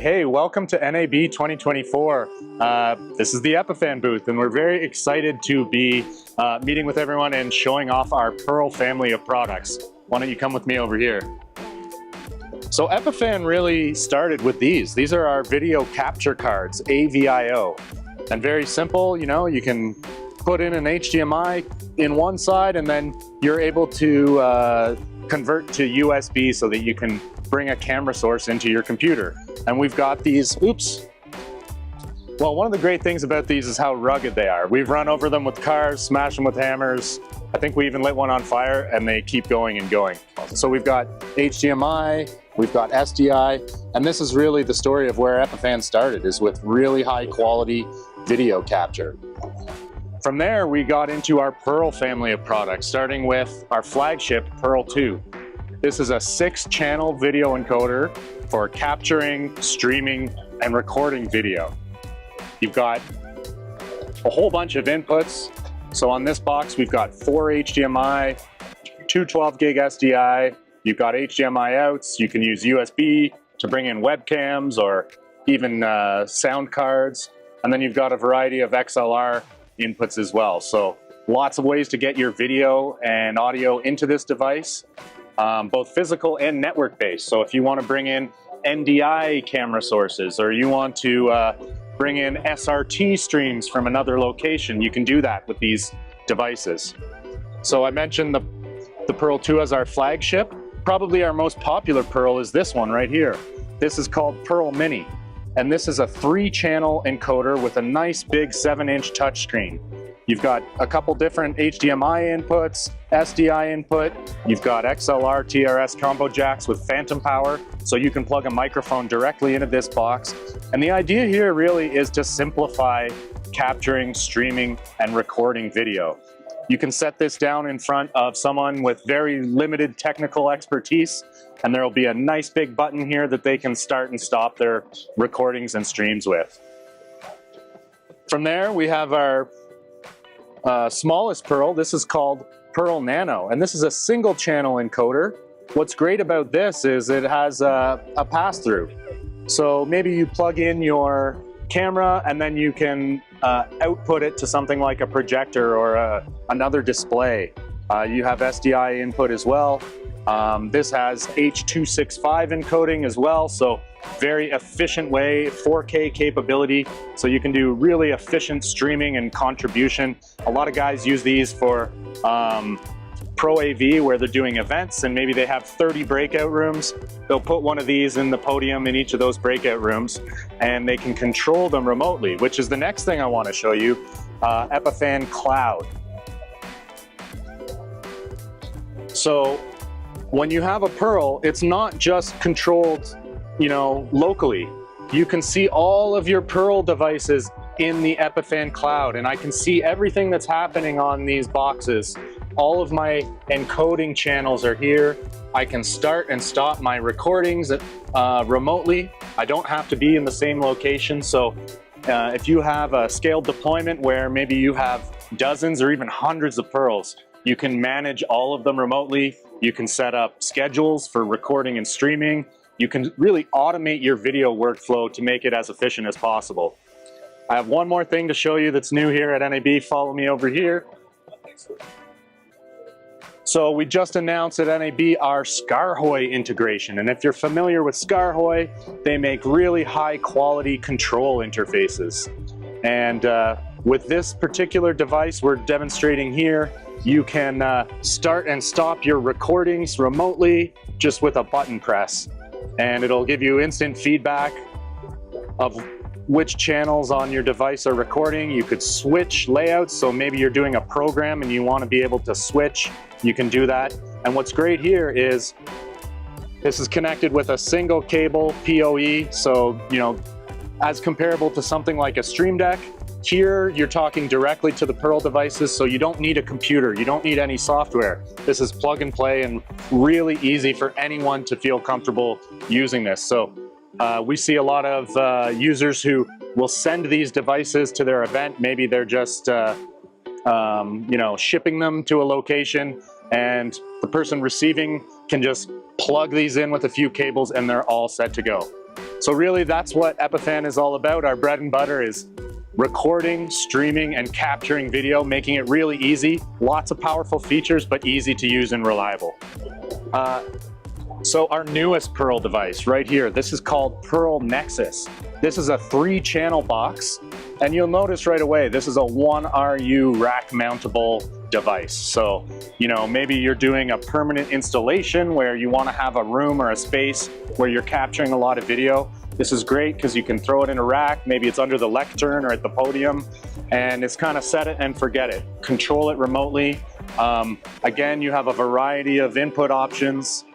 Hey, welcome to NAB 2024. This is the Epiphan booth, and we're very excited to be meeting with everyone and showing off our Pearl family of products. Why don't you come with me over here? So Epiphan really started with these. These are our video capture cards, AVIO. And very simple, you know, you can put in an HDMI in one side and then you're able to convert to USB so that you can bring a camera source into your computer. And we've got these, well, one of the great things about these is how rugged they are. We've run over them with cars, smashed them with hammers. I think we even lit one on fire and they keep going and going. So we've got HDMI, we've got SDI, and this is really the story of where Epiphan started, is with really high quality video capture. From there, we got into our Pearl family of products, starting with our flagship Pearl 2. This is a 6-channel video encoder for capturing, streaming, and recording video. You've got a whole bunch of inputs. So on this box, we've got 4 HDMI, 2 12 gig SDI, you've got HDMI outs, you can use USB to bring in webcams or even sound cards, and then you've got a variety of XLR inputs as well. So lots of ways to get your video and audio into this device, both physical and network based. So if you want to bring in NDI camera sources, or you want to bring in SRT streams from another location, you can do that with these devices. So I mentioned the Pearl 2 as our flagship. Probably our most popular Pearl is this one right here. This is called Pearl Mini. And this is a 3-channel encoder with a nice big 7-inch touchscreen. You've got a couple different HDMI inputs, SDI input, you've got XLR TRS combo jacks with phantom power, so you can plug a microphone directly into this box. And the idea here really is to simplify capturing, streaming, and recording video. You can set this down in front of someone with very limited technical expertise, and there will be a nice big button here that they can start and stop their recordings and streams with. From there, we have our smallest Pearl. This is called Pearl Nano, and this is a 1-channel encoder. What's great about this is it has a pass-through. So maybe you plug in your camera and then you can output it to something like a projector or another display. You have SDI input as well. This has H.265 encoding as well, so very efficient way, 4K capability, so you can do really efficient streaming and contribution. A lot of guys use these for Pro AV, where they're doing events and maybe they have 30 breakout rooms. They'll put one of these in the podium in each of those breakout rooms and they can control them remotely, which is the next thing I want to show you, Epiphan Cloud. So when you have a Pearl, it's not just controlled, you know, locally. You can see all of your Pearl devices in the Epiphan Cloud, and I can see everything that's happening on these boxes. All of my encoding channels are here. I can start and stop my recordings remotely. I don't have to be in the same location. So if you have a scaled deployment where maybe you have dozens or even hundreds of Pearls, you can manage all of them remotely. You can set up schedules for recording and streaming. You can really automate your video workflow to make it as efficient as possible. I have one more thing to show you that's new here at NAB. Follow me over here. So we just announced at NAB our Skarhoy integration. And if you're familiar with Skarhoy, they make really high quality control interfaces. And with this particular device we're demonstrating here, you can start and stop your recordings remotely just with a button press. And it'll give you instant feedback of which channels on your device are recording. You could switch layouts, so maybe you're doing a program and you want to be able to switch, you can do that. And what's great here is this is connected with a single cable PoE, so you know, as comparable to something like a Stream Deck. Here you're talking directly to the Pearl devices, so you don't need a computer, you don't need any software. This is plug and play and really easy for anyone to feel comfortable using this. So we see a lot of users who will send these devices to their event. Maybe they're just you know, shipping them to a location, and the person receiving can just plug these in with a few cables and they're all set to go. So really that's what Epiphan is all about. Our bread and butter is recording, streaming, and capturing video, making it really easy. Lots of powerful features, but easy to use and reliable. So our newest Pearl device right here, this is called Pearl Nexus. This is a 3-channel box, and you'll notice right away, this is a 1RU rack mountable device. So, you know, maybe you're doing a permanent installation where you want to have a room or a space where you're capturing a lot of video. This is great because you can throw it in a rack, maybe it's under the lectern or at the podium, and it's kind of set it and forget it. Control it remotely. Again, you have a variety of input options.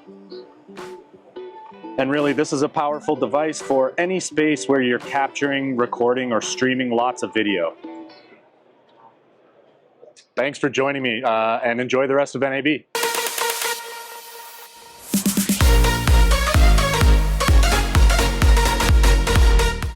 And really, this is a powerful device for any space where you're capturing, recording, or streaming lots of video. Thanks for joining me, and enjoy the rest of NAB.